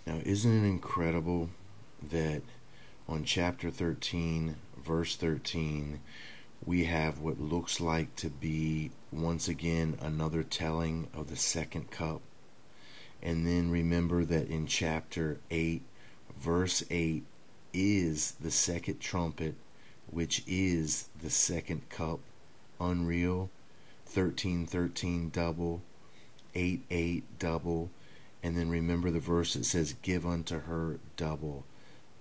Now, isn't it incredible that on chapter 13, verse 13, we have what looks like to be once again another telling of the second cup? And then remember that in chapter 8, verse 8 is the second trumpet, which is the second cup. Unreal. 13:13 double, 8:8 double, and then remember the verse that says, give unto her double,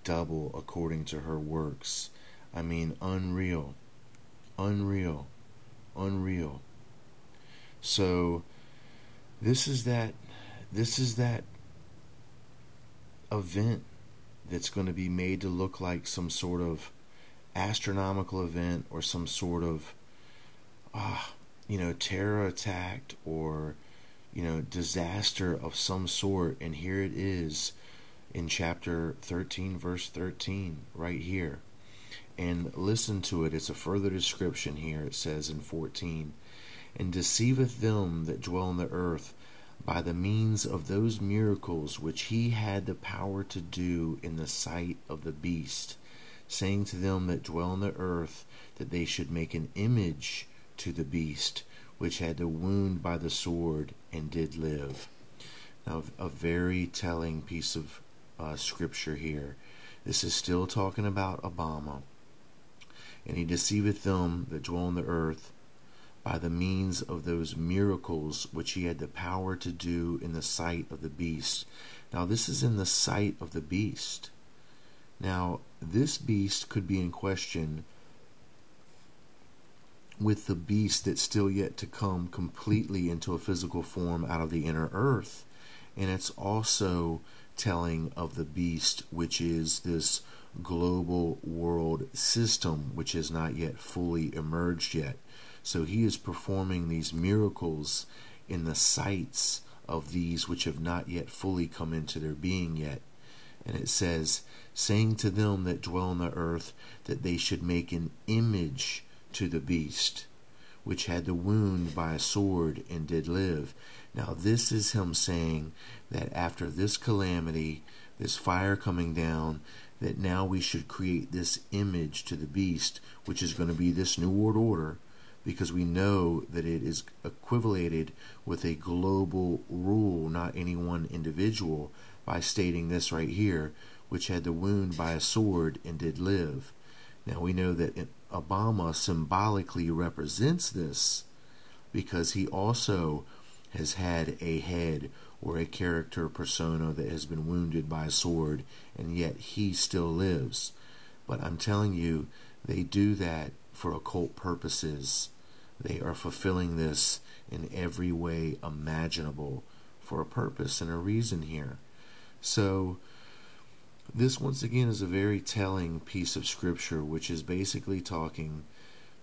double according to her works. I mean, unreal, unreal, unreal. So this is that event that's going to be made to look like some sort of astronomical event, or some sort of terror attack, or disaster of some sort. And here it is in chapter 13, verse 13, right here. And listen to it. It's a further description here. It says in 14, and deceiveth them that dwell on the earth by the means of those miracles which he had the power to do in the sight of the beast, saying to them that dwell on the earth that they should make an image to the beast, which had the wound by the sword and did live. Now, a very telling piece of scripture here. This is still talking about Obama. And he deceiveth them that dwell on the earth by the means of those miracles which he had the power to do in the sight of the beast. Now, this is in the sight of the beast. Now, this beast could be in question with the beast that's still yet to come completely into a physical form out of the inner earth. And it's also telling of the beast, which is this global world system, which has not yet fully emerged yet. So he is performing these miracles in the sights of these which have not yet fully come into their being yet. And it says, saying to them that dwell on the earth that they should make an image to the beast, which had the wound by a sword and did live. Now this is him saying that after this calamity, this fire coming down, that now we should create this image to the beast, which is going to be this new world order, because we know that it is equivalated with a global rule, not any one individual, by stating this right here, which had the wound by a sword and did live. Now we know that Obama symbolically represents this, because he also has had a head or a character persona that has been wounded by a sword, and yet he still lives. But I'm telling you, they do that for occult purposes. They are fulfilling this in every way imaginable for a purpose and a reason here. So this once again is a very telling piece of scripture, which is basically talking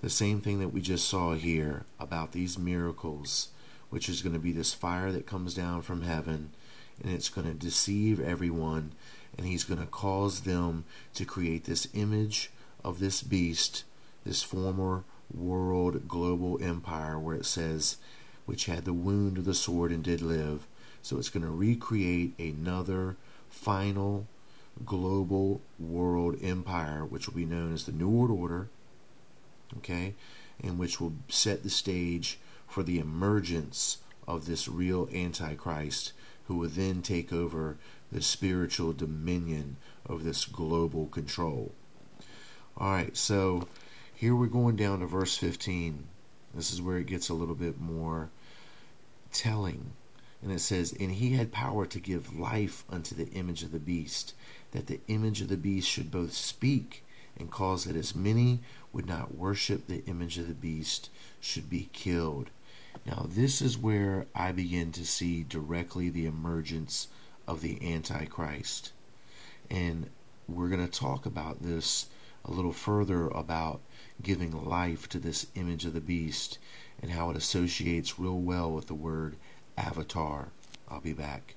the same thing that we just saw here about these miracles, which is going to be this fire that comes down from heaven, and it's going to deceive everyone, and he's going to cause them to create this image of this beast, this former world global empire, where it says, which had the wound of the sword and did live. So it's going to recreate another final global world empire, which will be known as the New World Order, okay, and which will set the stage for the emergence of this real Antichrist, who will then take over the spiritual dominion of this global control. Alright, so here we're going down to verse 15. This is where it gets a little bit more telling. And it says, and he had power to give life unto the image of the beast, that the image of the beast should both speak, and cause that as many would not worship the image of the beast should be killed. Now this is where I begin to see directly the emergence of the Antichrist. And we're going to talk about this a little further, about giving life to this image of the beast and how it associates real well with the word avatar. I'll be back.